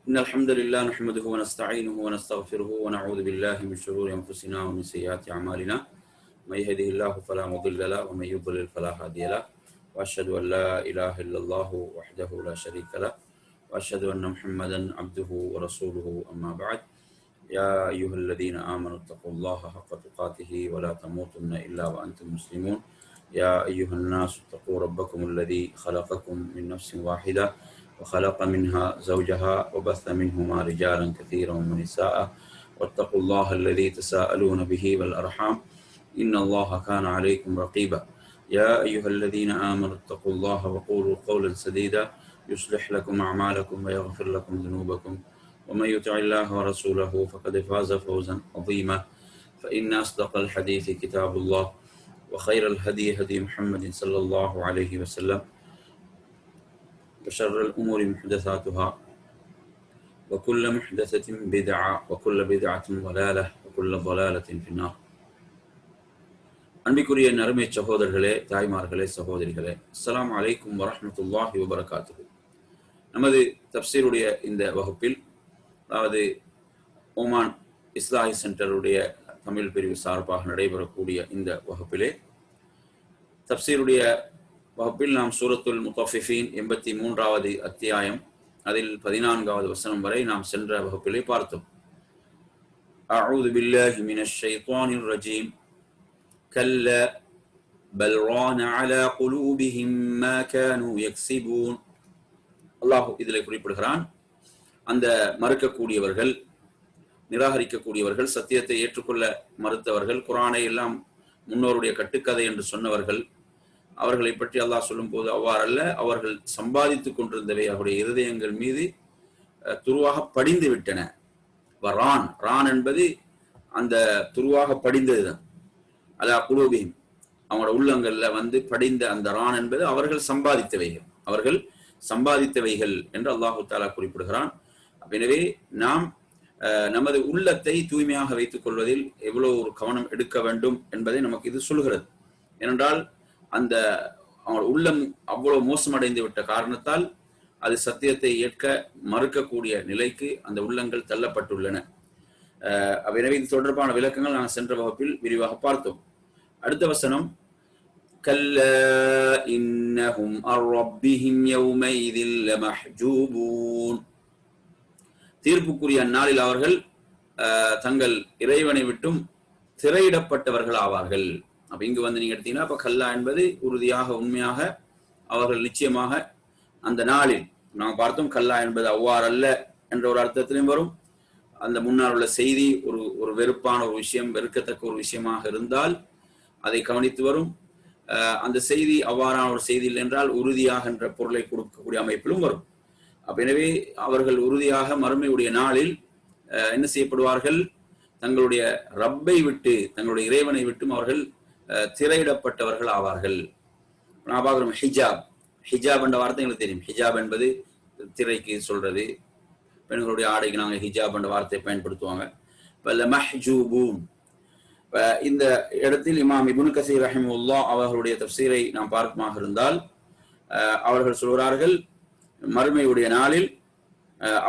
إن الحمد لله نحمده ونستعينه ونستغفره ونعوذ بالله من شرور أنفسنا ومن سيئات أعمالنا من يهده الله فلا مضل له ومن يضلل فلا هادي له وأشهد أن لا إله إلا الله وحده لا شريك له وأشهد أن محمدا عبده ورسوله أما بعد يا أيها الذين آمنوا اتقوا الله حق تقاته ولا تموتن إلا وأنتم مسلمون يا أيها الناس اتقوا ربكم الذي خلقكم من نفس واحدة وخلق منها زوجها وبث منهما رجالا كثيرا ونساء واتقوا الله الذي تساءلون به والأرحام إن الله كان عليكم رقيبا يا أيها الذين آمنوا اتقوا الله وقولوا قولا سديدا يصلح لكم أعمالكم ويغفر لكم ذنوبكم ومن يطع الله ورسوله فقد فاز فوزا عظيما فإن أصدق الحديث كتاب الله وخير الهدي هدي محمد صلى الله عليه وسلم وشر الأمور محدثاتها وكل محدثة بدعة وكل بدعة ضلالة وكل ضلالة في النار. அன்பிற்குரிய நறுமை சகோதரர்களே, தாய்மார்களே, சகோதரிகளே, அஸ்ஸலாமு அலைக்கும் வரஹ்மத்துல்லாஹி வபரகாத்துஹு. நமது தப்சீருடைய இந்த வகுப்பில், அதாவது ஓமான் இஸ்லாஹி சென்டருடைய தமிழ் பிரிவு சார்பாக நடைபெறக்கூடிய இந்த வகுப்பிலே, தப்சீருடைய வகுப்பில் நாம் சூரத்துல் முத்தஃபிஃபீன் 83வது அத்தியாயம், அதில் 14வது வசனம் வரை நாம் சென்ற வகுப்பிலே பார்த்தோம். அஊது பில்லாஹி மினஷ் ஷைத்தானிர் ரஜீம். கல்லா பல் ரான அலா குலூபிஹிம் மா கானூ யக்ஸிபூன். அல்லாஹ் இதில் குறிப்பிடுகிறான், அந்த மறுக்கக்கூடியவர்கள், நிராகரிக்கக்கூடியவர்கள், சத்தியத்தை ஏற்றுக்கொள்ள மறுத்தவர்கள், குர்ஆனை எல்லாம் முன்னோருடைய கட்டுக்கதை என்று சொன்னவர்கள், அவர்களை பற்றி அல்லாஹ் சொல்லும் போது அவ்வாறல்ல, அவர்கள் சம்பாதித்துக் கொண்டிருந்தவை அவருடைய இருதயங்கள் மீது துருவாக படிந்து விட்டன. ரான் ரான் என்பது அந்த துருவாக படிந்ததுதான். அலா குலூபிஹிம், அவங்களோட உள்ளங்கள்ல படிந்த அந்த ரான் என்பது அவர்கள் சம்பாதித்தவைகள் என்று அல்லாஹு தஆலா குறிப்பிடுகிறான். எனவே நாம் நமது உள்ளத்தை தூய்மையாக வைத்துக் கொள்வதில் எவ்வளவு ஒரு கவனம் எடுக்க வேண்டும் என்பதை நமக்கு இது சொல்கிறது. ஏனென்றால் அந்த அவங்களோட உள்ளம் அவ்வளவு மோசமடைந்து விட்ட காரணத்தால் அது சத்தியத்தை ஏற்க மறுக்கக்கூடிய நிலைக்கு அந்த உள்ளங்கள் தள்ளப்பட்டுள்ளன. எனவே இது தொடர்பான விளக்கங்கள் நாங்கள் சென்ற வகுப்பில் விரிவாக பார்த்தோம். அடுத்த வசனம், கல்லா இன்னஹும் அர் ரப்பிஹிம் யௌமைதில் லமஹ்ஜூபூன். தீர்ப்புக்குரிய அந்நாளில் அவர்கள் தங்கள் இறைவனை விட்டும் திரையிடப்பட்டவர்கள் ஆவார்கள். அப்ப இங்கு நீங்க எடுத்தீங்கன்னா, அப்ப கல்லா என்பது உறுதியாக, உண்மையாக, அவர்கள் நிச்சயமாக அந்த நாளில் நாம் பார்த்தோம். கல்லா என்பது அவ்வாறல்ல என்ற ஒரு அர்த்தத்திலும் வரும். அந்த முன்னால் உள்ள செய்தி ஒரு வெறுப்பான ஒரு விஷயம், வெறுக்கத்தக்க ஒரு விஷயமாக இருந்தால் அதை கவனித்து வரும். அந்த செய்தி அவ்வாறான ஒரு செய்தி இல்லை என்றால் உறுதியாக என்ற பொருளை கொடுக்கக்கூடிய அமைப்பிலும் வரும். அப்ப எனவே அவர்கள் உறுதியாக மறுமையுடைய நாளில் என்ன செய்யப்படுவார்கள்? தங்களுடைய ரப்பை விட்டு, தங்களுடைய இறைவனை விட்டும் அவர்கள் திரையிடப்பட்டவர்கள் ஆவார்கள். நான் பார்க்கிறோம், ஹிஜாப் என்ற வார்த்தை எங்களுக்கு தெரியும். ஹிஜாப் என்பது திரைக்கு சொல்றது. பெண்களுடைய ஆடைக்கு நாங்கள் ஹிஜாப் என்ற வார்த்தையை பயன்படுத்துவாங்க. மஹ்ஜூபூன், இந்த இடத்தில் இமாம் இப்னு கஸீர் ரஹிமஹுல்லாஹ் அவர்களுடைய தஃப்சீரை நாம் பார்க்குமாக இருந்தால், அவர்கள் சொல்கிறார்கள், மறுமையுடைய நாளில்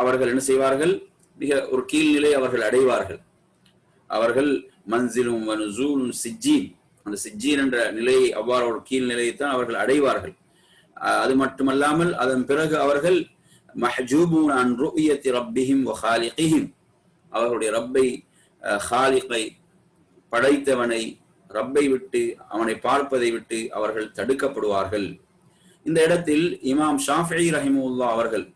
அவர்கள் என்ன செய்வார்கள்? மிக ஒரு கீழ்நிலை அவர்கள் அடைவார்கள். அவர்கள் மன்சிலும் வனுசூலும் சிஜ்ஜீன், அந்த சிஜ்ஜீன் என்ற நிலையை, அவ்வாறு ஒரு கீழ்நிலையைத்தான் அவர்கள் அடைவார்கள். அது மட்டுமல்லாமல் அதன் பிறகு அவர்கள் மஹ்ஜூபூன் அன் ருஅயத்தி ரப்பிஹிம் வ காலிகிஹிம், அவர்களுடைய ரப்பை, காலிகை, படைத்தவனை, ரப்பை விட்டு, அவனை பார்ப்பதை விட்டு அவர்கள் தடுக்கப்படுவார்கள். இந்த இடத்தில் இமாம் ஷாஃபிஈ ரஹிமஹுல்லாஹ் அவர்கள்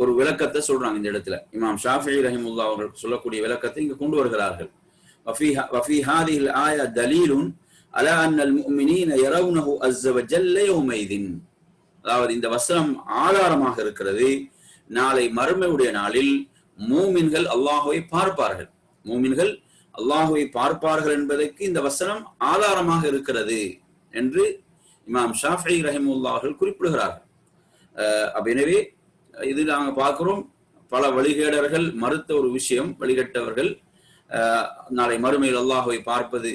ஒரு விளக்கத்தை சொல்றாங்க. இந்த இடத்துல இமாம் ஷாஃபிஈ ரஹிமஹுல்லாஹ் அவர்கள் சொல்லக்கூடிய விளக்கத்தை இங்கு கொண்டு வருகிறார்கள். وفي هذه الآية دليل على أن المؤمنين يرونه عز وجل يومئذ. அதாவது இந்த வசனம் ஆதாரமாக இருக்கிறது, நாளை மறுமையுடைய நாளில் மூமின்கள் அல்லாஹ்வை பார்ப்பார்கள். மூமின்கள் அல்லாஹ்வை பார்ப்பார்கள் என்பதற்கு இந்த வசனம் ஆதாரமாக இருக்கிறது என்று இமாம் ஷாஃபிஈ ரஹிமஹுல்லாஹ் அவர்கள் குறிப்பிடுகிறார்கள். எனவே இது நாங்கள் பார்க்கிறோம், பல வழிகேடர்கள் மறுத்த ஒரு விஷயம், வழிகட்டவர்கள் நாளை மறுமையில் அல்லாஹ்வை பார்ப்பது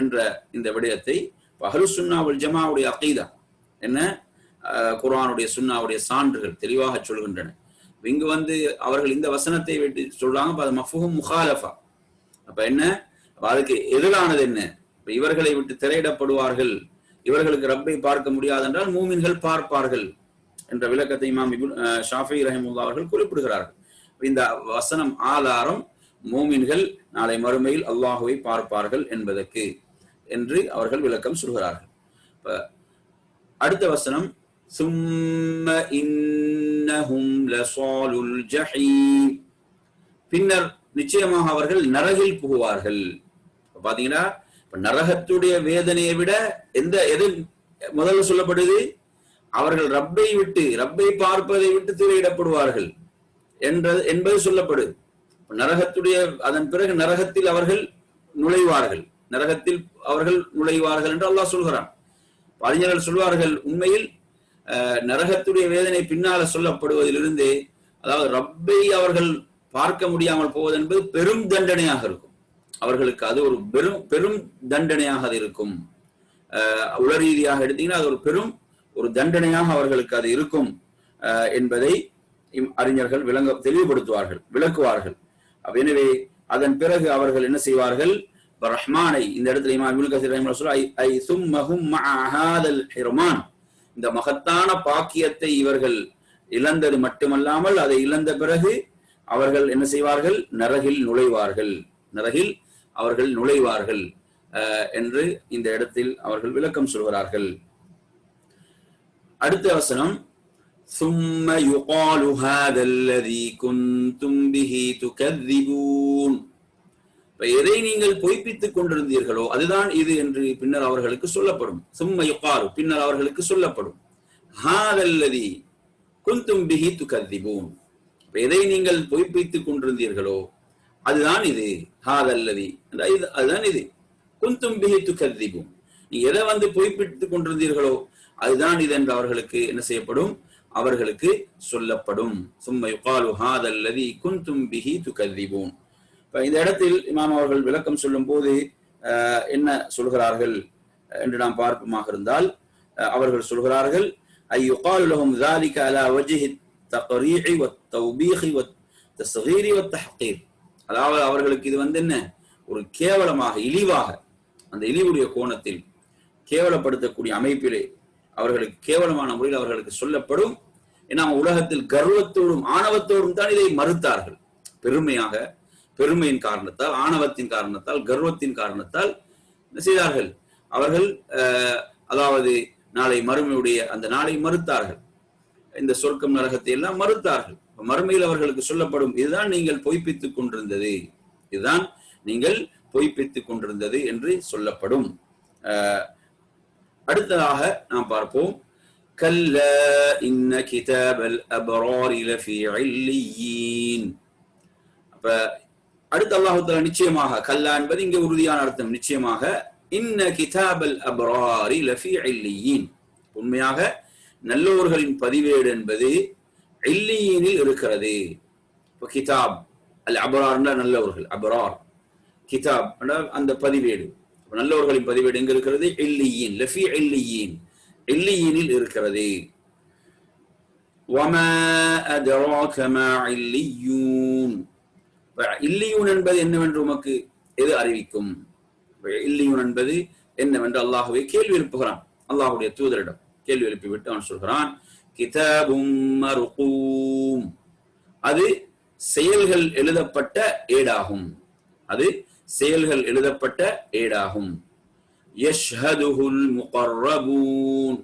என்ற இந்த விடயத்தை அஹ்லுஸ் சுன்னா வல் ஜமாஅவுடைய அகீதா என்ன, குர்ஆனுடைய சுன்னாவுடைய சான்றுகள் தெளிவாக சொல்கின்றன. இங்கு அவர்கள் இந்த வசனத்தை விட்டு சொல்றாங்க, அது மஃபூம் முகாலஃபா. அப்ப என்ன, அதுக்கு எதிரானது என்ன? இவர்களை விட்டு திரையிடப்படுவார்கள், இவர்களுக்கு ரப்பை பார்க்க முடியாது என்றால் மூமின்கள் பார்ப்பார்கள் என்ற விளக்கத்தை இமாம் ஷாஃபி ரஹிமஹுல்லாஹ் அவர்கள் குறிப்பிடுகிறார்கள். இந்த வசனம் ஆதாரம் மூமின்கள் நாளை மறுமையில் அல்லாஹுவை பார்ப்பார்கள் என்பதற்கு என்று அவர்கள் விளக்கம் சொல்கிறார்கள். அடுத்த வசனம், சும்ம இன்னஹும் லஸாலுல் ஜஹீம், பின்னர் நிச்சயமாக அவர்கள் நரகில் புகுவார்கள். பாத்தீங்கன்னா நரகத்துடைய வேதனையை விட எது முதல்ல சொல்லப்படுது? அவர்கள் ரப்பை பார்ப்பதை விட்டு திரையிடப்படுவார்கள் என்பது சொல்லப்படுது. நரகத்துடைய அதன் பிறகு நரகத்தில் அவர்கள் நுழைவார்கள் என்று அல்லாஹ் சொல்கிறான். அறிஞர்கள் சொல்வார்கள், உண்மையில் நரகத்துடைய வேதனை பின்னால சொல்லப்படுவதிலிருந்து, அதாவது ரப்பை அவர்கள் பார்க்க முடியாமல் போவது என்பது பெரும் தண்டனையாக இருக்கும் அவர்களுக்கு. அது ஒரு பெரும் தண்டனையாக அது இருக்கும். உளரீதியாக எடுத்தீங்கன்னா அது ஒரு தண்டனையாக அவர்களுக்கு அது இருக்கும் என்பதை அறிஞர்கள் விளக்குவார்கள். எனவே அதன் பிறகு அவர்கள் என்ன செய்வார்கள்? ரஹ்மானை இந்த இடத்துல இமாம் இப்னு கஸீர் ரஹிமஹுல்லாஹ் இந்த மகத்தான பாக்கியத்தை இவர்கள் இழந்தது மட்டுமல்லாமல் அதை இழந்த பிறகு அவர்கள் என்ன செய்வார்கள்? நரகில் அவர்கள் நுழைவார்கள் என்று இந்த இடத்தில் அவர்கள் விளக்கம் சொல்கிறார்கள். அடுத்த வசனம், ثُمَّ يُقَالُ هَذَا الَّذِي كُنْتُمْ بِهِ تُكَذِّبُونَ, எதை நீங்கள் பொய்ப்பித்துக் கொண்டிருந்தீர்களோ அதுதான் இது என்று பின்னர் அவர்களுக்கு சொல்லப்படும். ثُمَّ يُقَالُ, பின்னர் அவர்களுக்கு சொல்லப்படும். هَذَا الَّذِي كُنْتُمْ بِهِ تُكَذِّبُونَ, எதை நீங்கள் பொய்ப்பித்துக் கொண்டிருந்தீர்களோ அதுதான் இது. ஹாதல்லதி, அதுதான் இது. குந்தும் பிஹி துகذிபூன், நீ எதை பொய்ப்பித்துக் கொண்டிருந்தீர்களோ அதுதான் இது என்று அவர்களுக்கு என்ன செய்யப்படும்? அவர்களுக்கு சொல்லப்படும். சும்ம யுகாலு ஹாதல்லதி குந்தும் பிஹி துகذிபூன். இந்த இடத்தில் இமாம் அவர்கள் விளக்கம் சொல்லும் போது என்ன சொல்கிறார்கள் என்று நாம் பார்ப்போமாக இருந்தால், அவர்கள் சொல்கிறார்கள், ஐ யுகாலு லஹும் ذلك على وجه التقريع والتوبيخ والتصغير والتحقير, அதாவது அவர்களுக்கு இது என்ன, ஒரு கேவலமாக இழிவாக, அந்த இழிவுடைய கோணத்தில் கேவலப்படுத்தக்கூடிய அமைப்பிலே அவர்களுக்கு கேவலமான முறையில் அவர்களுக்கு சொல்லப்படும். ஏன்னா உலகத்தில் கர்வத்தோடும் ஆணவத்தோடும் தான் இதை மறுத்தார்கள். பெருமையின் காரணத்தால், ஆணவத்தின் காரணத்தால், கர்வத்தின் காரணத்தால் என்ன செய்தார்கள்? அவர்கள் அதாவது நாளை மறுமையுடைய அந்த நாளை மறுத்தார்கள். இந்த சொர்க்கம் நரகத்தை எல்லாம் மறுத்தார்கள். மறுமையில் அவர்களுக்கு சொல்லப்படும், இதுதான் நீங்கள் பொய்ப்பித்துக் கொண்டிருந்தது என்று சொல்லப்படும். அடுத்ததாக நாம் பார்ப்போம், கல்லா இன்ன கிதாபல் அப்ராரி லஃபீ இல்லியீன். அப்ப அடுத்து அல்லாஹ் தஆலா நிச்சயமாக, கல்லா என்பது இங்கே உறுதியான அர்த்தம், நிச்சயமாக, இன்ன கிதாபல் அப்ராரி லஃபீ இல்லியீன், உண்மையாக நல்லோர்களின் பதிவேடு என்பது இல்லியீனில் இருக்கிறது. இப்போ கிதாப் அல் அப்ரார் நல்லவர்கள், அப்ரார், கிதாப் அந்த பதிவேடு, நல்லவர்களின் பதிவேடு எங்க இருக்கிறது? இல்லியீன், லஃபீ இல்லியீன், இல்லியீனில் இருக்கிறது. வமா அத்ராக மா இல்லியூன், இல்லியூன் என்பது என்னவென்று உமக்கு எது அறிவிக்கும்? இல்லியூன் என்பது என்னவென்று அல்லாஹ்வை கேள்வி எழுப்புகிறான். அல்லாஹ்வுடைய தூதரிடம் கேள்வி எழுப்பிவிட்டு அவன் சொல்கிறான், கிதாபும் மர்கூம், அது செயல்கள் எழுதப்பட்ட ஏடாகும். யஷ்ஹதுஹுல் முகர்ரபூன்,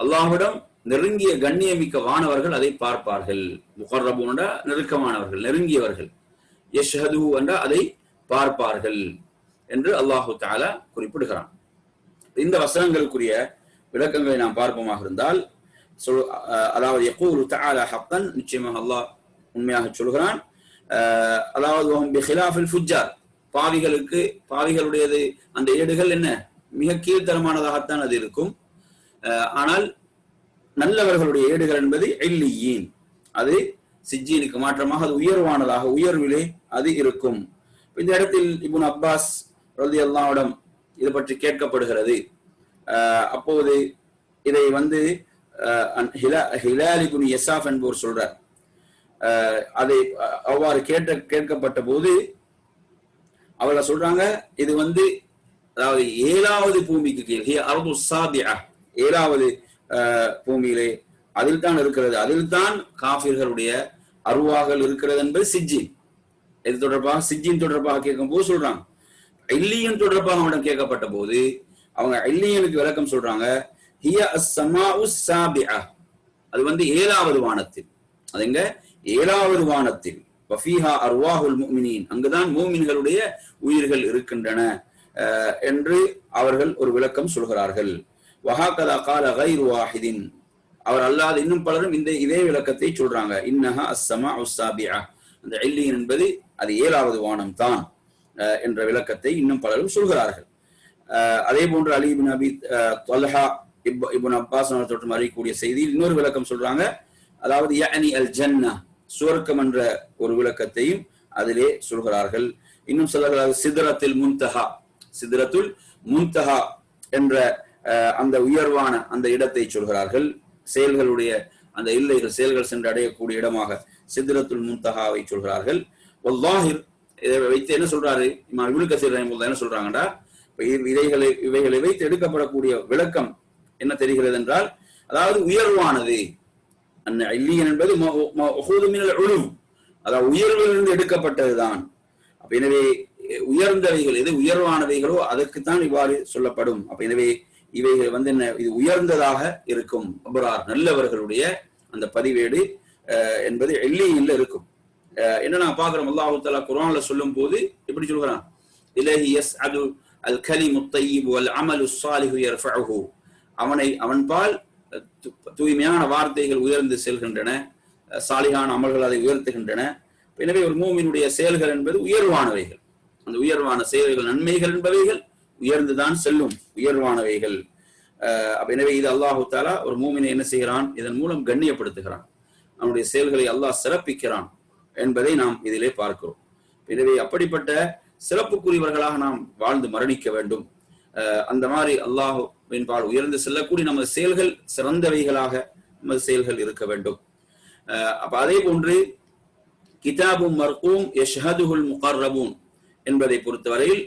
அல்லாஹ்விடம் நெருங்கிய கண்ணியமிக்க வானவர்கள் அதை பார்ப்பார்கள். முகர்ரபூன் என்றால் நெருக்கமானவர்கள், நெருங்கியவர்கள். யஷ்ஹது என்றால் அதை பார்ப்பார்கள் என்று அல்லாஹு தஆலா குறிப்பிடுகிறான். இந்த வசனங்களுக்குரிய விளக்கங்களை நாம் பார்ப்போமாக இருந்தால், அதாவது யகூலு தஆலா ஹக்கன், நிச்சயமாக அல்லாஹ் உண்மையாக சொல்கிறான். அதாவது பிகிலாஃபில் ஃபுஜ்ஜார், பாவிகளுடையது அந்த ஏடுகள் என்ன, மிக கீழ்த்தரமானதாகத்தான் அது இருக்கும். ஆனால் நல்லவர்களுடைய ஏடுகள் என்பது இல்லியீன், அது சிஜ்ஜீனுக்கு மாற்றமாக அது உயர்வானதாக, உயர்விலே அது இருக்கும். இந்த இடத்தில் இப்னு அப்பாஸ் ரலியல்லாஹு அன்ஹு இது பற்றி கேட்கப்படுகிறது. அப்போது இதை ஹிலால் இப்னு யஸாஃப் என்பவர் சொல்றார், அதை அவ்வாறு கேட்கப்பட்ட போது அவர்கள் சொல்றாங்க, இது அதாவது 7வது பூமிக்கு கீழ் அர்து சாபிஆ, 7வது பூமியிலே அதில் தான் இருக்கிறது, அதில் தான் காஃபிர்களுடைய அருவாகள் இருக்கிறது என்பது சிஜ்ஜின். இது தொடர்பாக சிஜ்ஜின் தொடர்பாக கேட்கும் போது சொல்றாங்க. இல்லியன் தொடர்பாக அவனிடம் கேட்கப்பட்ட போது அவங்க இல்லியனுக்கு விளக்கம் சொல்றாங்க, ஹிய அஸ்ஸமாஉ ஸாபிஆ, அது 7வது வானத்தில், அது எங்க 7வது வானத்தில், வஃபீஹா அர்வாஹுல் முஃமினீன், அங்குதான் மூமின்களுடைய உயிர்கள் இருக்கின்றன என்று அவர்கள் ஒரு விளக்கம் சொல்கிறார்கள். வஹாகதா கால கைரு வாஹிதின், அவர் அல்லாத இன்னும் பலரும் இதே விளக்கத்தை சொல்றாங்க. இன்னஹா அஸ்ஸமாஉ ஸாபிஆ, அந்த இல்லியன் என்பது அது 7வது வானம் தான் என்ற விளக்கத்தை இன்னும் பலரும் சொல்கிறார்கள். அதே போன்று அலி இப்னு அபி தல்ஹா இப்னு அப்பாஸ் அவர்கள் அறியக்கூடிய செய்தியில் இன்னொரு விளக்கம் சொல்றாங்க, அதாவது யஅனி அல் ஜன்னா, சுவர்க்கம் என்ற ஒரு விளக்கத்தையும் அதிலே சொல்கிறார்கள். இன்னும் சிலர்கள் சிதறத்துல் முன்தஹா, சிதறத்துல் முன்தஹா என்ற அந்த உயர்வான அந்த இடத்தை சொல்கிறார்கள். செயல்களுடைய அந்த எல்லைகள், செயல்கள் சென்று அடையக்கூடிய இடமாக சிதறத்துல் முன்தஹாவை சொல்கிறார்கள். வல்லாஹிர், இதை வைத்து என்ன சொல்றாரு இமாம் இப்னு கஸீர் ரஹிமஹுல்லாஹ், என்ன சொல்றாங்கடா, இவைகளை வைத்து எடுக்கப்படக்கூடிய விளக்கம் என்ன தெரிகிறது என்றால், அதாவது உயர்வானது, அந்த இல்லியன் என்பது அதாவது உயர்விலிருந்து எடுக்கப்பட்டதுதான். எனவே உயர்ந்தவைகள் எது உயர்வானவைகளோ அதற்குத்தான் இவ்வாறு சொல்லப்படும். அப்ப எனவே இவைகள் என்ன, இது உயர்ந்ததாக இருக்கும். அப்ரார் நல்லவர்களுடைய அந்த பதிவேடு என்பது இல்லியன்ல இருக்கும். என்ன நான் பாக்குறோம், அல்லாஹ் தஆலா குர்ஆன்ல சொல்லும் போது எப்படி சொல்றான், இலைஹி யஸ்அது அல் கலிமு த்தய்யிப் வல் அமலு ஸாலிஹு யர்ஃபஉஹு, அவன்பால் தூய்மையான வார்த்தைகள் உயர்ந்து செல்கின்றன, சாலிஹான அமல்கள் அதை உயர்த்துகின்றன. எனவே ஒரு மூமினுடைய செயல்கள் என்பது உயர்வானவைகள், அந்த உயர்வான செயல்கள் நன்மைகள் என்பவைகள் உயர்ந்துதான் செல்லும், உயர்வானவைகள். எனவே இது அல்லாஹு தஆலா ஒரு மூமினை என்ன செய்கிறான், இதன் மூலம் கண்ணியப்படுத்துகிறான், அவனுடைய செயல்களை அல்லாஹ் சிறப்பிக்கிறான் என்பதை நாம் இதிலே பார்க்கிறோம். எனவே அப்படிப்பட்ட சிறப்புக்குரியவர்களாக நாம் வாழ்ந்து மரணிக்க வேண்டும். அந்த மாதிரி அல்லாஹ்வின் பால் உயர்ந்து செல்லக்கூடிய நமது செயல்கள் சிறந்தவைகளாக நமது செயல்கள் இருக்க வேண்டும். அப்ப அதே போன்று கிதாபும் மர்கூம் யஷ்ஹதுஹுல் முகர்ரபூன் என்பதை பொறுத்தவரையில்,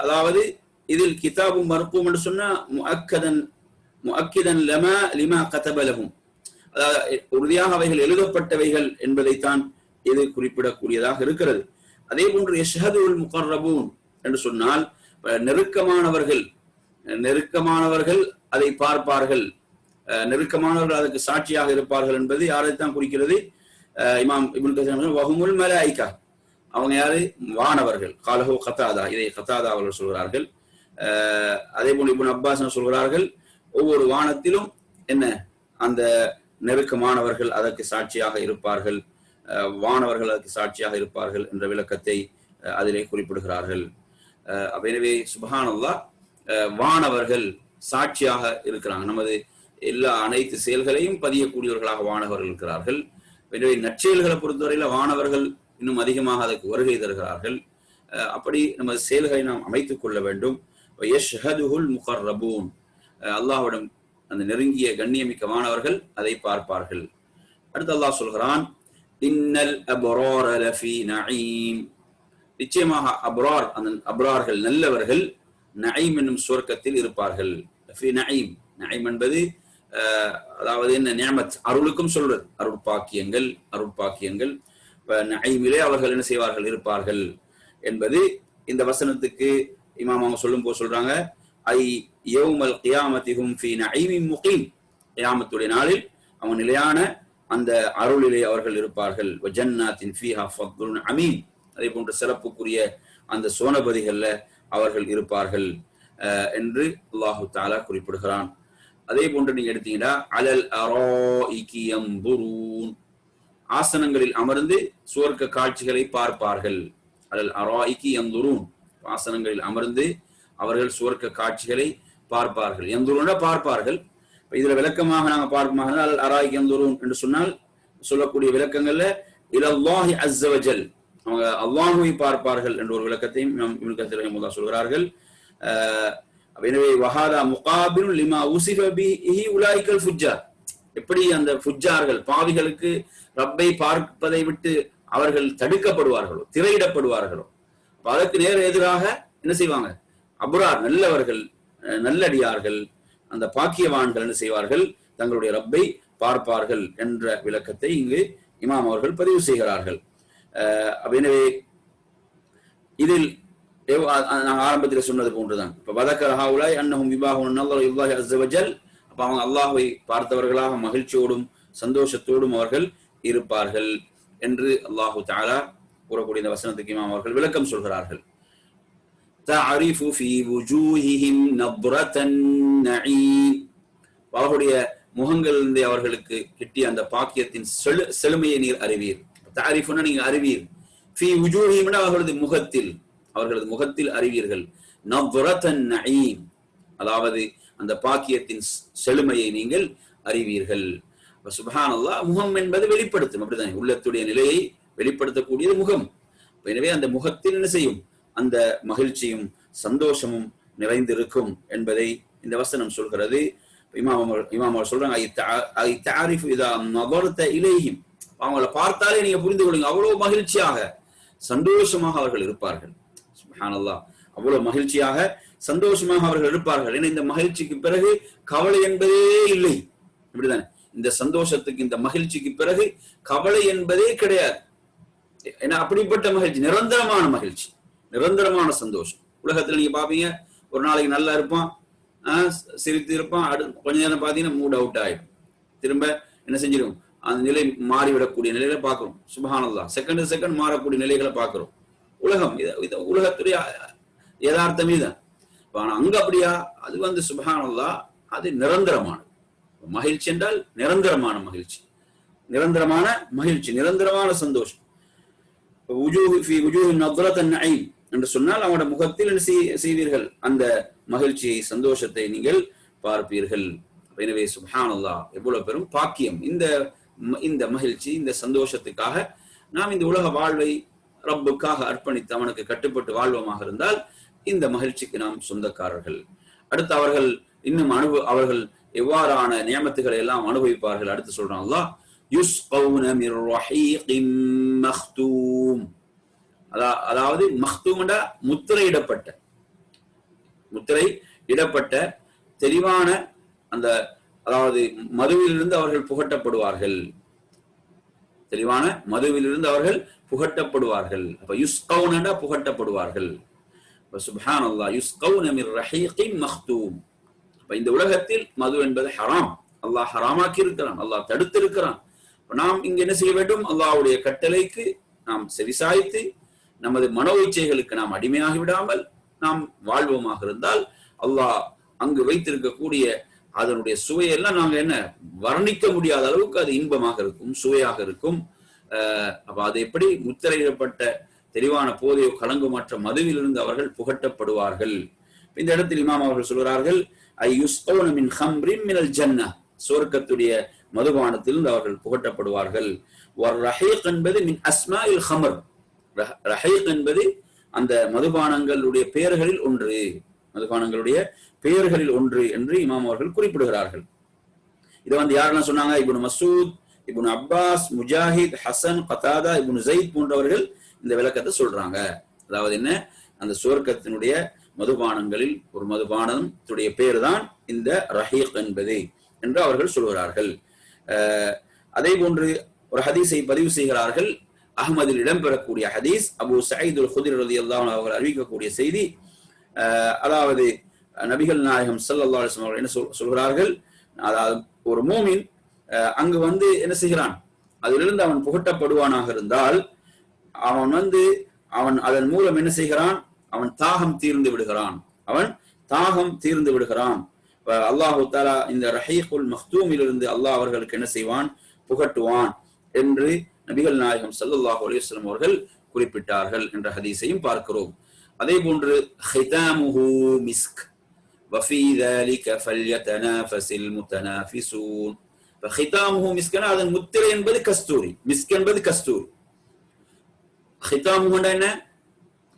அதாவது இதில் கிதாபும் மர்கூம் என்று சொன்னா முஅக்கிதன் லிமா கதப லஹும், அதாவது உறுதியாக அவைகள் எழுதப்பட்டவைகள் என்பதைத்தான் இது குறிப்பிடக்கூடியதாக இருக்கிறது. அதே போன்று யஷ்ஹதுல் முகர்ரபூன் என்று சொன்னால் நெருக்கமானவர்கள் அதை பார்ப்பார்கள், நெருக்கமானவர்கள் அதற்கு சாட்சியாக இருப்பார்கள் என்பது யாரைத்தான் குறிக்கிறது, இமாம் இப்னு கஸீர் வஹுமுல் மலாயிகா, அவங்க யாரு, வானவர்கள். காலஹு கதாதா, இதை கதாதா அவர்கள் சொல்கிறார்கள். அதே போன்று இப்னு அப்பாஸ் சொல்கிறார்கள், ஒவ்வொரு வானத்திலும் என்ன அந்த நெருக்கமானவர்கள் அதற்கு சாட்சியாக இருப்பார்கள், வானவர்கள் அதற்கு சாட்சியாக இருப்பார்கள் என்ற விளக்கத்தை அதிலே குறிப்பிடுகிறார்கள். எனவே சுப்ஹானல்லாஹ், வானவர்கள் சாட்சியாக இருக்கிறாங்க, நமது அனைத்து செயல்களையும் பதியக்கூடியவர்களாக வானவர்கள் இருக்கிறார்கள். எனவே நற்செயல்களை பொறுத்தவரையில வானவர்கள் இன்னும் அதிகமாக அதற்கு வருகை தருகிறார்கள். அப்படி நமது செயல்களை நாம் அமைத்துக் கொள்ள வேண்டும். யஷ்ஹதுஹுல் முகர்ரபூன், அல்லாஹ்விடம் அந்த நெருங்கிய கண்ணியமிக்க மாணவர்கள் அதை பார்ப்பார்கள். அடுத்து அல்லாஹ் சொல்கிறான், இன்னல் அப்ரார லஃபீ நஈம், நிச்சயமாக அப்ரார், அந்த அப்ரார்கள் நல்லவர்கள் நஈம் என்னும் சுவர்க்கத்தில் இருப்பார்கள். லஃபீ நஈம், நஈம் என்பது அதாவது என்ன, நிஅமத், அருளுக்கும் சொல்றது, அருட்பாக்கியங்கள் நஈமிலே அவர்கள் என்ன செய்வார்கள், இருப்பார்கள் என்பது இந்த வசனத்துக்கு இமாம் அவங்க சொல்லும் போது சொல்றாங்க, ஐ யௌமல் கியாமத்திஹும் ஃபீ நஈமின் முகீம், கியாமத்துடைய நாளில் அவன் நிலையான அந்த அருளிலே அவர்கள் இருப்பார்கள். வஜன்னாத்தின் ஃபீஹா ஃபத்லுன் அமீன், அதே போன்ற சிறப்புக்குரிய அந்த சோனபதிகள்ல அவர்கள் இருப்பார்கள் என்று அல்லாஹு தஆலா குறிப்பிடுகிறான். அதே போன்று நீங்க எடுத்தீங்கன்னா, அலல் அராஇகி யன்துரூன், ஆசனங்களில் அமர்ந்து சுவர்க்க காட்சிகளை பார்ப்பார்கள். அலல் அராஇகி யன்துரூன், ஆசனங்களில் அமர்ந்து அவர்கள் சுவர்க்க காட்சிகளை பார்ப்பார்கள். யன்துரூன பார்ப்பார்கள். இதுல விளக்கமாக நாங்க பார்ப்போமாக அல் அராஇகி யன்துரூன் என்று சொன்னால் சொல்லக்கூடிய விளக்கங்கள்ல இலல்லாஹி அஸ்ஸ வஜல், அவங்க அல்லாஹ்வை பார்ப்பார்கள் என்ற ஒரு விளக்கத்தையும் இப்னு கஸீர் ரஹிமஹுல்லாஹ் சொல்கிறார்கள். எனவே வஹாதா முகாபிலுன் லிமா உஸிஃப பிஹி உலாயிகல் ஃபுஜ்ஜார், எப்படி அந்த ஃபுஜ்ஜார்கள் பாவிகளுக்கு ரப்பை பார்ப்பதை விட்டு அவர்கள் தடுக்கப்படுவார்களோ, திரையிடப்படுவார்களோ, அதற்கு நேர எதிராக என்ன செய்வாங்க? அபுரார், நல்லவர்கள், நல்லடியார்கள், அந்த பாக்கியவான்கள் என்ன செய்வார்கள்? தங்களுடைய ரப்பை பார்ப்பார்கள் என்ற விளக்கத்தை இங்கு இமாம் அவர்கள் பதிவு செய்கிறார்கள். எனவே இதில் நாங்கள் ஆரம்பத்தில் சொன்னது போன்றுதான். இப்ப வதக்கர் ஹாவுலாய் அன்னஹும் யுபாஹுன் நல்லஹு இல்லாஹி அஸ்ஸ வஜல், அப்ப அவங்க அல்லாஹ்வை பார்த்தவர்களாக மகிழ்ச்சியோடும் சந்தோஷத்தோடும் அவர்கள் இருப்பார்கள் என்று அல்லாஹு தஆலா கூறக்கூடிய இந்த வசனத்துக்கு இமாம் அவர்கள் விளக்கம் சொல்கிறார்கள். தஅரிஃபு ஃபீ வுஜூஹிஹிம் நத்ரத்தன் நஈம், அவர்களுடைய முகங்களிலிருந்து அவர்களுக்கு கிட்டிய அந்த பாக்கியத்தின் செழுமையை நீர் அறிவீர். தஅரிஃபுனா நீங்க அறிவீர், ஃபீ வுஜூஹிஹிம் அவர்களது முகத்தில் அறிவீர்கள். நத்ரத்தன் நஈம், அதாவது அந்த பாக்கியத்தின் செழுமையை நீங்கள் அறிவீர்கள். சுப்ஹானல்லாஹ், முகம் என்பது வெளிப்படுத்தும், அப்படிதான் உள்ளத்துடைய நிலையை வெளிப்படுத்தக்கூடியது முகம். எனவே அந்த முகத்தில் என்ன செய்யும்? அந்த மகிழ்ச்சியும் சந்தோஷமும் நிறைந்திருக்கும் என்பதை இந்த வசனம் சொல்கிறது. இமாம் சொல்றாங்க, அவங்களை பார்த்தாலே நீங்க புரிந்து கொள்ளுங்க, அவ்வளவு மகிழ்ச்சியாக சந்தோஷமாக அவர்கள் இருப்பார்கள். சுப்ஹானல்லாஹ், அவ்வளவு மகிழ்ச்சியாக சந்தோஷமாக அவர்கள் இருப்பார்கள். ஏன்னா இந்த மகிழ்ச்சிக்கு பிறகு கவலை என்பதே இல்லை, இப்படிதானே? இந்த சந்தோஷத்துக்கு, இந்த மகிழ்ச்சிக்கு பிறகு கவலை என்பதே கிடையாது. ஏன்னா அப்படிப்பட்ட மகிழ்ச்சி, நிரந்தரமான மகிழ்ச்சி, நிரந்தரமான சந்தோஷம். உலகத்துல நீங்க பாப்பீங்க, ஒரு நாளைக்கு நல்லா இருப்பான், சிரித்து இருப்பான், கொஞ்ச நேரம் பாத்தீங்கன்னா மூட் அவுட் ஆயிடும், திரும்ப என்ன செஞ்சிடும், அந்த நிலை மாறிவிடக்கூடிய நிலையில பாக்குறோம். சுப்ஹானல்லாஹ், செகண்ட் மாறக்கூடிய நிலைகளை பாக்குறோம். உலகம் உலகத்துடைய யதார்த்தமே தான். ஆனா அங்க அப்படியா? அது சுப்ஹானல்லாஹ், அது நிரந்தரமானது. மகிழ்ச்சி என்றால் நிரந்தரமான மகிழ்ச்சி, நிரந்தரமான மகிழ்ச்சி, நிரந்தரமான சந்தோஷம். என்று சொன்னால் அவங்களோட முகத்தில் செய்வீர்கள் அந்த மகிழ்ச்சியை, சந்தோஷத்தை நீங்கள் பார்ப்பீர்கள். எனவே சுப்ஹானல்லாஹ், எவ்வளவு பெரும் பாக்கியம் இந்த மகிழ்ச்சி, இந்த சந்தோஷத்துக்காக நாம் இந்த உலக வாழ்வை ரப்புக்காக அர்ப்பணித்து அவனுக்கு கட்டுப்பட்டு வாழ்வமாக இருந்தால் இந்த மகிழ்ச்சிக்கு நாம் சொந்தக்காரர்கள். அடுத்து அவர்கள் இன்னும் அவர்கள் எவ்வாறான நியமத்துகளை எல்லாம் அனுபவிப்பார்கள். அடுத்து சொல்றான் அல்லாஹ், யுஸ்கௌன மிர் ரஹீகிம் மக்தூம், அதாவது மக்தூம்னா முத்திரையிடப்பட்ட தெளிவான அந்த, அதாவது மதுவிலிருந்து அவர்கள் புகட்டப்படுவார்கள், தெளிவான மதுவிலிருந்து அவர்கள் புகட்டப்படுவார்கள். அப்ப யுஸ்கௌனா புகட்டப்படுவார்கள். சுப்ஹானல்லாஹ், யுஸ்கௌன மிர் ரஹீகிம் மக்தூம். இந்த உலகத்தில் மது என்பது ஹராம், அல்லாஹ் ஹராமாக்கி இருக்கிறான், அல்லாஹ் தடுத்திருக்கிறான். நாம் இங்க என்ன செய்ய வேண்டும்? அல்லாஹ்வுடைய கட்டளைக்கு நாம் செவிசாய்த்து நமது மனோ இச்சைகளுக்கு நாம் அடிமையாகி விடாமல் நாம் வாழ்வோமாக இருந்தால் அல்லாஹ் அங்கு வைத்திருக்கக்கூடிய அதனுடைய சுவையெல்லாம் நாங்க என்ன வர்ணிக்க முடியாத அளவுக்கு அது இன்பமாக இருக்கும், சுவையாக இருக்கும். அப்ப அது எப்படி? முத்திரையிடப்பட்ட தெளிவான போதையோ கலங்குமற்ற மதுவிலிருந்து அவர்கள் புகட்டப்படுவார்கள். இந்த இடத்தில் இமாம் அவர்கள் சொல்கிறார்கள், சுவர்க்கத்துடைய மதுபானத்திலிருந்து அவர்கள் புகட்டப்படுவார்கள். என்பது மின் அஸ்மாஇல் ஹமர், ரஹீக் என்பது அந்த மதுபானங்களுடைய பெயர்களில் ஒன்று, மதுபானங்களுடைய பெயர்களில் ஒன்று என்று இமாம் அவர்கள் குறிப்பிடுகிறார்கள். இதை யாரெல்லாம் சொன்னாங்க? இப்னு மஸ்ஊத், இப்னு அப்பாஸ், முஜாஹித், ஹசன், கதாதா, இப்னு ஸைத் போன்றவர்கள் இந்த விளக்கத்தை சொல்றாங்க. அதாவது என்ன? அந்த சுவர்க்கத்தினுடைய மதுபானங்களில் ஒரு மதுபானத்துடைய பேர் தான் இந்த ரஹீக் என்பது என்று அவர்கள் சொல்கிறார்கள். அதே போன்று ஒரு ஹதீஸை பதிவு செய்கிறார்கள், அஹ்மதில் இடம்பெறக்கூடிய ஹதீஸ், அபூ சயீத் அல் குத்ரி ரலியல்லாஹு அன்ஹு அவர்கள் அறிவிக்கக்கூடிய செய்தி. அதாவது நபிகள் நாயகம் ஸல்லல்லாஹு அலைஹி வஸல்லம் என்ன சொல்கிறார்கள்? அதாவது ஒரு மூமின் அங்கு என்ன செய்கிறான், அதிலிருந்து அவன் புகட்டப்படுவானாக இருந்தால் அவன் அதன் மூலம் என்ன செய்கிறான்? அவன் தாகம் தீர்ந்து விடுகிறான். அல்லாஹு தஆலா இந்த ரஹீகுல் மக்தூமிலிருந்து அல்லாஹ் அவர்களுக்கு என்ன செய்வான்? புகட்டுவான் என்று நபிகள் நாயகம் ஸல்லல்லாஹு அலைஹி வஸல்லம் அவர்கள் குறிப்பிட்டார்கள் என்ற ஹதீஸையும் பார்க்கிறோம். அதே போன்று ஹிதாமுஹு மிஸ்க் வஃபீ ذلك فليتنافس المتنافسون. ஹிதாமுஹு மிஸ்க்னா அதன் முத்திரை என்பது கஸ்தூரி, மிஸ்க் என்பது கஸ்தூரி. ஹிதாமுஹு என்ன?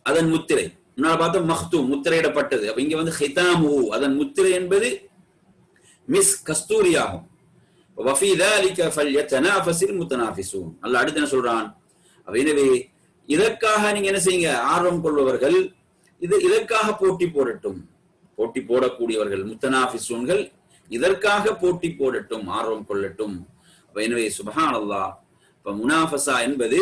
அதன் முத்திரை. முன்னால் பார்த்தா மக்தூம், முத்திரையிடப்பட்டது. அப்ப இங்க ஹிதாமுஹு அதன் முத்திரை என்பது மிஸ், கஸ்தூரி ஆகும். வஃபீ ذلك فليتنافس المتنافسون. அல்லாஹ் அடுத்து என்ன சொல்றான்? எனவே இதற்காக நீங்க என்ன செய்யுங்க, ஆர்வம் கொள்பவர்கள் இதற்காக போட்டி போடட்டும். போட்டி போடக்கூடியவர்கள் முத்தனாஃபிசூன்கள் இதற்காக போட்டி போடட்டும், ஆர்வம் கொள்ளட்டும். எனவே சுப்ஹானல்லாஹ். இப்ப முனாஃபஸா என்பது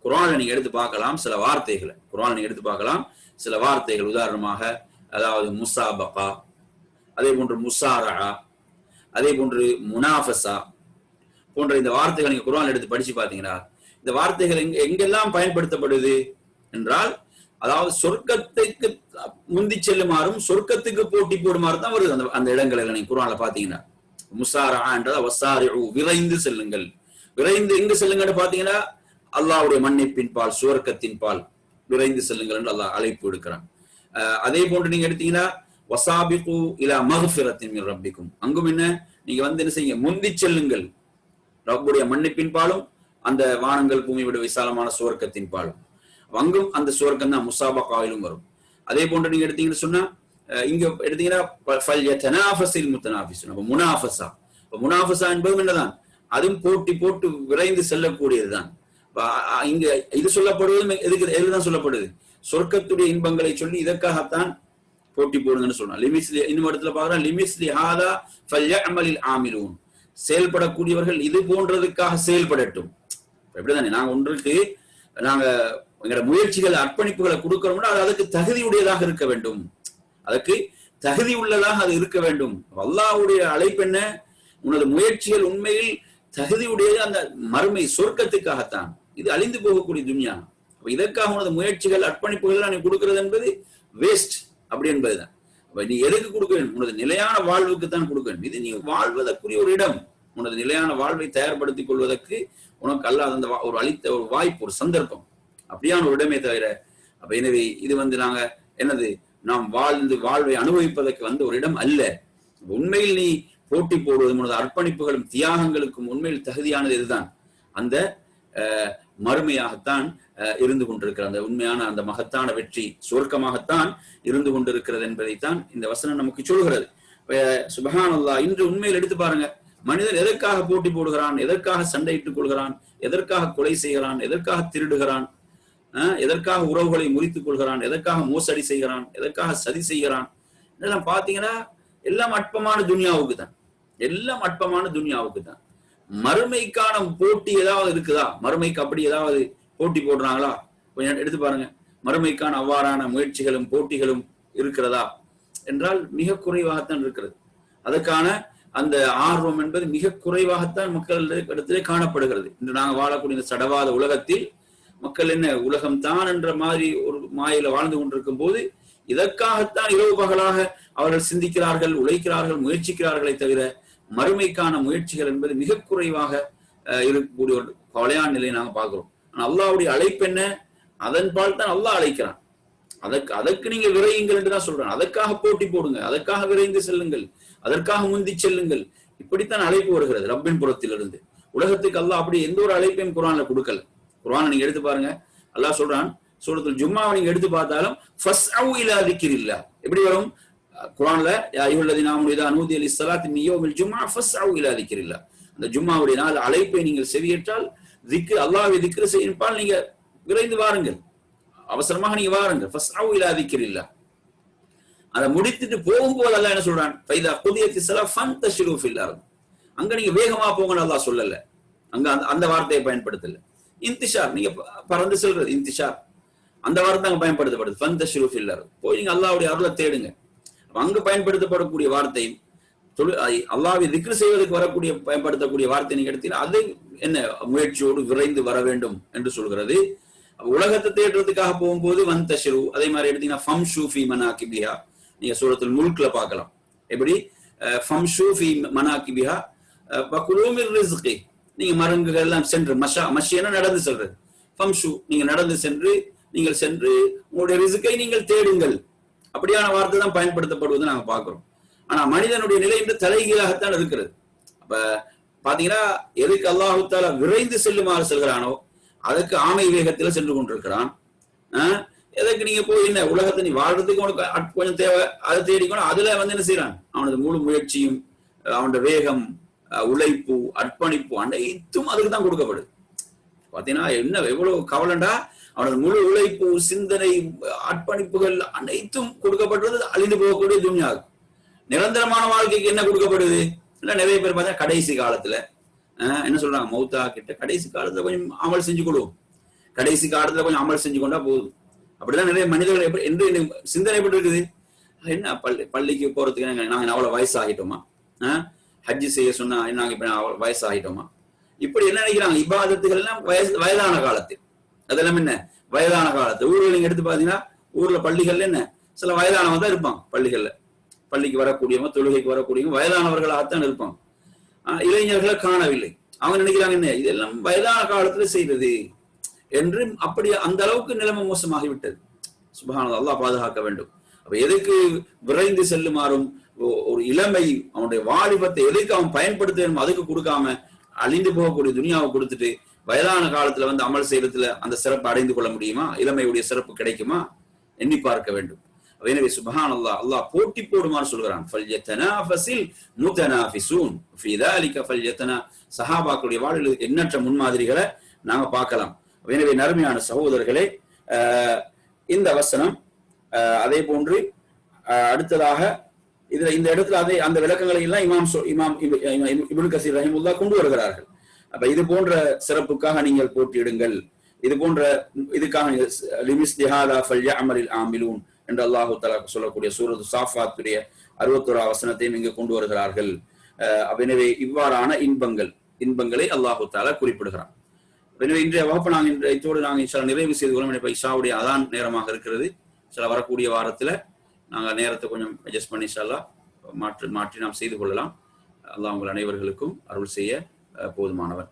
குர்ஆன்ல நீங்க எடுத்து பார்க்கலாம் சில வார்த்தைகளை. குர்ஆன்ல நீங்க எடுத்து பார்க்கலாம் சில வார்த்தைகள். உதாரணமாக அதாவது முசாபகா, அதே போன்று முசாரா, அதே போன்று முனாஃபஸா போன்ற இந்த வார்த்தைகள் நீங்க குர்ஆன்ல எடுத்து படிச்சு பார்த்தீங்கன்னா இந்த வார்த்தைகள் எங்கெல்லாம் பயன்படுத்தப்படுது என்றால் அதாவது சொர்க்கத்துக்கு முந்தி செல்லுமாறும் சொர்க்கத்துக்கு போட்டி போடுமாறு தான் வருது அந்த இடங்களில். நீங்க குர்ஆன்ல பாத்தீங்கன்னா முசாரா என்றது வசாரிஉ, விரைந்து செல்லுங்கள். விரைந்து எங்கு செல்லுங்கன்னு பாத்தீங்கன்னா அல்லாஹ்வுடைய மன்னிப்பின் பால், சுவர்க்கத்தின் பால் விரைந்து செல்லுங்கள் என்று அல்லாஹ் அழைப்பு எடுக்கிறான். அதே போன்று நீங்க எடுத்தீங்கன்னா வசாபிகு இலா மக்ஃபிரத்தின் மின் ரப்பிக்கும், அங்கும் என்ன நீங்க என்ன செய்யுங்க, முந்தி செல்லுங்கள் ரப்புடைய மன்னிப்பின் பாலும் அந்த வானங்கள் பூமி விட விசாலமான சுவர்க்கத்தின் பாலும். அங்கும் அந்த சுவர்க்கம் தான் முசாபகாவிலும் வரும். அதே போன்று நீங்க எடுத்தீங்கன்னு சொன்னா இங்க எடுத்தீங்கன்னா ஃபல்யதனாஃபஸில் முத்தனாஃபிஸூன். அப்ப முனாஃபஸா, முனாஃபஸா என்பதும் என்னதான், அதுவும் போட்டி போட்டு விரைந்து செல்லக்கூடியதுதான். இங்க இது சொல்லப்படுவதும் எதுதான் சொல்லப்படுது, சொர்க்கத்துடைய இன்பங்களை சொல்லி இதற்காகத்தான் போட்டி போடுங்கன்னு சொன்னா. லிமிஸ்லி இன்னும் இடத்துல பாக்குறோம் லிமிஸ்லி ஹாதா ஃபல்யஅமலில் ஆமிலூன், செயல்படக்கூடியவர்கள் இது போன்றதுக்காக செயல்படட்டும். எப்படிதானே நாங்க ஒன்றுக்கு நாங்க எங்களோட முயற்சிகள் அர்ப்பணிப்புகளை கொடுக்கிறோம்னா அது அதுக்கு தகுதியுடையதாக இருக்க வேண்டும், அதுக்கு தகுதி உள்ளதாக அது இருக்க வேண்டும். அல்லாஹ்வுடைய அழைப்பு என்ன, உனது முயற்சிகள் உண்மையில் தகுதியுடையது அந்த மறுமை சொர்க்கத்துக்காகத்தான். இது அழிந்து போகக்கூடிய துன்யா. இதற்காக உனது முயற்சிகள் அர்ப்பணிப்புகள் நீ கொடுக்கிறது என்பது வேஸ்ட் அப்படி என்பதுதான். நீ எதுக்கு கொடுக்க வேண்டும், உனது நிலையான வாழ்வுக்கு தான் கொடுக்க வேண்டும். இது நீ வாழ்வதற்குரிய ஒரு இடம், உனது நிலையான வாழ்வை தயார்படுத்திக் கொள்வதற்கு உனக்கு அல்லாஹ் அந்த ஒரு அளித்த ஒரு வாய்ப்பு, ஒரு சந்தர்ப்பம், அப்படியான ஒரு இடமே தவிர. அப்ப எனவே இது நாங்க என்னது, நாம் வாழ்வை அனுபவிப்பதற்கு ஒரு இடம் அல்ல. உண்மையில் நீ போட்டி போடுவது உனது அர்ப்பணிப்புகளும் தியாகங்களுக்கும் உண்மையில் தகுதியானது இதுதான். அந்த மறுமையாகத்தான் இருந்து கொண்டிருக்கிற அந்த உண்மையான அந்த மகத்தான வெற்றி சுவர்க்கமாகத்தான் இருந்து கொண்டிருக்கிறது என்பதைத்தான் இந்த வசனம் நமக்கு சொல்கிறது. சுப்ஹானல்லாஹ். இன்று உண்மையில் எடுத்து பாருங்க, மனிதன் எதற்காக போட்டி போடுகிறான், எதற்காக சண்டையிட்டுக் கொள்கிறான், எதற்காக கொலை செய்கிறான், எதற்காக திருடுகிறான், எதற்காக உறவுகளை முறித்துக் கொள்கிறான், எதற்காக மோசடி செய்கிறான், எதற்காக சதி செய்கிறான், இதெல்லாம் பாத்தீங்கன்னா எல்லாம் அற்பமான துன்யாவுக்கு தான், எல்லாம் அற்பமான துன்யாவுக்கு தான். மறுமைக்கான போட்டி ஏதாவது இருக்குதா, மறுமைக்கு அப்படி ஏதாவது போட்டி போடுறாங்களா, கொஞ்சம் எடுத்து பாருங்க. மறுமைக்கான அவ்வாறான முயற்சிகளும் போட்டிகளும் இருக்கிறதா என்றால் மிக குறைவாகத்தான் இருக்கிறது. அதற்கான அந்த ஆர்வம் என்பது மிக குறைவாகத்தான் மக்களிடத்திலே காணப்படுகிறது. இன்று நாங்கள் வாழக்கூடிய இந்த சடவாத உலகத்தில் மக்கள் என்ன உலகம் தான் என்ற மாதிரி ஒரு மாயில வாழ்ந்து கொண்டிருக்கும் போது இதற்காகத்தான் இரவு பகலாக அவர்கள் சிந்திக்கிறார்கள், உழைக்கிறார்கள், முயற்சிக்கிறார்களே தவிர மறுமைக்கான முயற்சிகள் என்பது மிக குறைவாக இருக்கக்கூடிய ஒரு கவலையான நிலையை நாங்கள் பார்க்கிறோம். ஆனால் அல்லாஹ்வுடைய அழைப்பு என்ன, அதன் பால் தான் அல்லாஹ் அழைக்கிறான். அதற்கு நீங்க விரையுங்கள் என்று தான் சொல்றான். அதற்காக போட்டி போடுங்க, அதற்காக விரைந்து செல்லுங்கள், அதற்காக முந்தி செல்லுங்கள். இப்படித்தான் அழைப்பு வருகிறது ரப்பின் புறத்திலிருந்து. உலகத்துக்கு அல்லாஹ் அப்படி எந்த ஒரு அழைப்பையும் குர்ஆன்ல கொடுக்கல. குர்ஆனை நீங்க எடுத்து பாருங்க, அல்லாஹ் சொல்றான் சூரத்துல் ஜும்மாவை நீங்க எடுத்து பார்த்தாலும் ஃபஸ்அவு இலா திக்ரில்லாஹ் எப்படி வரும் குர்ஆன்ல, யா அய்யுஹல்லதீன ஆமனூ இதா நூதிய லிஸ்ஸலாத்தி மின் யௌமில் ஜும்ஆ ஃபஸ்அவு இலா திக்ரில்லாஹ். அந்த ஜும்மாவுடைய நாள் அழைப்பை நீங்கள் செவியேற்றால் திக்ர், அல்லாஹ்வை திக்ர் செய்யின்பால் நீங்க விரைந்து வாருங்கள், அவசரமாக நீங்க வாருங்கள். ஃபஸ்அவு இலா திக்ரில்லாஹ். அதை முடித்துட்டு போகும்போது அல்லாஹ் என்ன சொல்றான், ஃபைதா குதியத்திஸ் ஸலா ஃபன்தஷிரு ஃபில் அர்த். அங்க நீங்க வேகமா போங்கன்னு அல்லாஹ் சொல்லல, அங்க அந்த வார்த்தையை பயன்படுத்தல. இன்திஷார், நீங்க பறந்து செல்றது இன்திஷார், அந்த வார்த்தை அங்க பயன்படுத்தப்படுது. ஃபன்தஷிரு ஃபில் அர்த், போய் நீங்க அல்லாஹ்வுடைய அருளை தேடுங்க. அங்கு பயன்படுத்தப்படக்கூடிய வார்த்தை அல்லாஹ்வை திக்ர் செய்வதற்கு வரக்கூடிய பயன்படுத்தக்கூடிய வார்த்தை நீங்க எடுத்தீங்கன்னா அது என்ன, முயற்சியோடு விரைந்து வர வேண்டும் என்று சொல்கிறது. உலகத்தை தேடுறதுக்காக போகும்போது வந்தஷிரு, அதே மாதிரி எடுத்தீங்கன்னா ஃபம்ஷு ஃபீ மனாகிபிஹா, நீங்க சூரத்துல் முல்க்ல பார்க்கலாம். எப்படி ஃபம்ஷு ஃபீ மனாகிபிஹா வகுலூ மிர் ரிஸ்கி, நீங்க மரங்குகள் எல்லாம் சென்று மஷியனா நடந்து செல்றது, ஃபம்ஷு நீங்க நடந்து சென்று நீங்கள் சென்று உங்களுடைய ரிஸ்கை நீங்கள் தேடுங்கள், அப்படியான வார்த்தை தான் பயன்படுத்தப்படுவதை நாங்க பார்க்கிறோம். ஆனா மனிதனுடைய நிலை என்று தலைகீழாகத்தான் இருக்கிறது. அப்ப பாத்தீங்கன்னா எதுக்கு அல்லாஹ் தஆலா விரைந்து செல்லுமாறு செல்கிறானோ அதுக்கு ஆமை வேகத்துல சென்று கொண்டிருக்கிறான். எதற்கு நீங்க போய் என்ன உலகத்தை நீ வாழ்றதுக்கு உனக்கு கொஞ்சம் தேவை, அதை தேடிக்கணும். அதுல என்ன செய்யறான், அவனது முழு முயற்சியும் அவனோட வேகம் உழைப்பு, அர்ப்பணிப்பு அனைத்தும் அதுக்கு தான் கொடுக்கப்படுது. பாத்தீங்கன்னா என்ன எவ்வளவு கவலைண்டா, அவனது முழு உழைப்பு, சிந்தனை, அர்ப்பணிப்புகள் அனைத்தும் கொடுக்கப்படுறது அழிந்து போகக்கூடிய துன்யாவுக்கு. நிரந்தரமான வாழ்க்கைக்கு என்ன கொடுக்கப்படுது? இல்ல நிறைய பேர் பார்த்தா கடைசி காலத்துல என்ன சொல்றாங்க, மௌத்தா கிட்ட கடைசி காலத்துல கொஞ்சம் அமல் செஞ்சு கொடுவோம், கடைசி காலத்துல கொஞ்சம் அமல் செஞ்சு கொண்டா போதும். அப்படிதான் நிறைய மனிதர்கள் எப்படி என்று சிந்தனை எப்படி இருக்குது, என்ன பள்ளிக்கு போறதுக்கு நாங்க அவ்வளவு வயசாகிட்டோமா, ஹஜ்ஜி செய்ய சொன்னா நாங்க இப்ப வயசாகிட்டோமா, இப்படி என்ன நினைக்கிறாங்க. இபாதத்துகள் எல்லாம் வயதான காலத்தில், அதெல்லாம் என்ன வயதான காலத்து. ஊர்ல நீங்க எடுத்து பாத்தீங்கன்னா ஊர்ல பள்ளிகள்ல என்ன சில வயதானவங்க தான் இருப்பாங்க. பள்ளிகள்ல பள்ளிக்கு வரக்கூடியவங்க, தொழுகைக்கு வரக்கூடியவங்க வயதானவர்களாகத்தான் இருப்பாங்க. இளைஞர்களை காணவில்லை. அவங்க நினைக்கிறாங்க என்ன இதெல்லாம் வயதான காலத்துல செய்வது என்று. அப்படி அந்த அளவுக்கு நிலைமை மோசமாகிவிட்டது. சுப்ஹானல்லாஹ், அல்லாஹ் பாதுகாக்க வேண்டும். அப்ப எதுக்கு விரைந்து செல்லுமாறும் ஒரு இளமை, அவனுடைய வாலிபத்தை எதுக்கு அவன் பயன்படுத்த வேணும் அதுக்கு கொடுக்காம அழிந்து போகக்கூடிய துனியாவை கொடுத்துட்டு வயதான காலத்துல வந்து அமல் செய்யறதுல அந்த சிறப்பு அடைந்து கொள்ள முடியுமா? இளமையுடைய சிறப்பு கிடைக்குமா? எண்ணி பார்க்க வேண்டும். எனவே சுப்ஹானல்லாஹ், அல்லாஹ் போட்டி போடுமாறு சொல்கிறான். ஃபல்யதனாஃபஸில் முதனாஃபிஸூன் ஃபீ ذلك ஃபல்யதனா. சஹாபாக்களுடைய வாழ்வில் எண்ணற்ற முன்மாதிரிகளை நாங்க பார்க்கலாம். எனவே நறுமையான சகோதரர்களே, இந்த வசனம் அதே போன்று அடுத்ததாக இதுல இந்த இடத்துல அதே அந்த விளக்கங்களை எல்லாம் இமாம் இப்னு கஸீர் ரஹிமஹுல்லாஹ் கொண்டு வருகிறார்கள். அப்ப இது போன்ற சிறப்புக்காக நீங்கள் போட்டியிடுங்கள், இது போன்ற இதுக்காக லிமிஸ்லிஹாதா ஃபல்யஅமலில் ஆமிலூன் என்று அல்லாஹ் தஆலா சொல்லக்கூடிய சூரத்து சாஃபாத்துடைய 61 வசனத்தையும் இங்கு கொண்டு வருகிறார்கள். எனவே இவ்வாறான இன்பங்களை அல்லாஹ் தஆலா குறிப்பிடுகிறான். எனவே இன்றைய வகுப்பு இதோடு நாங்கள் இன்ஷா அல்லாஹ் நிறைவு செய்து கொள்ளும். இப்ப இஷாவுடைய அதான் நேரமாக இருக்கிறது. சில வரக்கூடிய வாரத்துல நாங்கள் நேரத்தை கொஞ்சம் அட்ஜஸ்ட் பண்ணி இன்ஷா அல்லாஹ் மாற்றி நாம் செய்து கொள்ளலாம். அல்லாஹ் உங்கள் அனைவர்களுக்கும் அருள் செய்ய போதுமானவன்.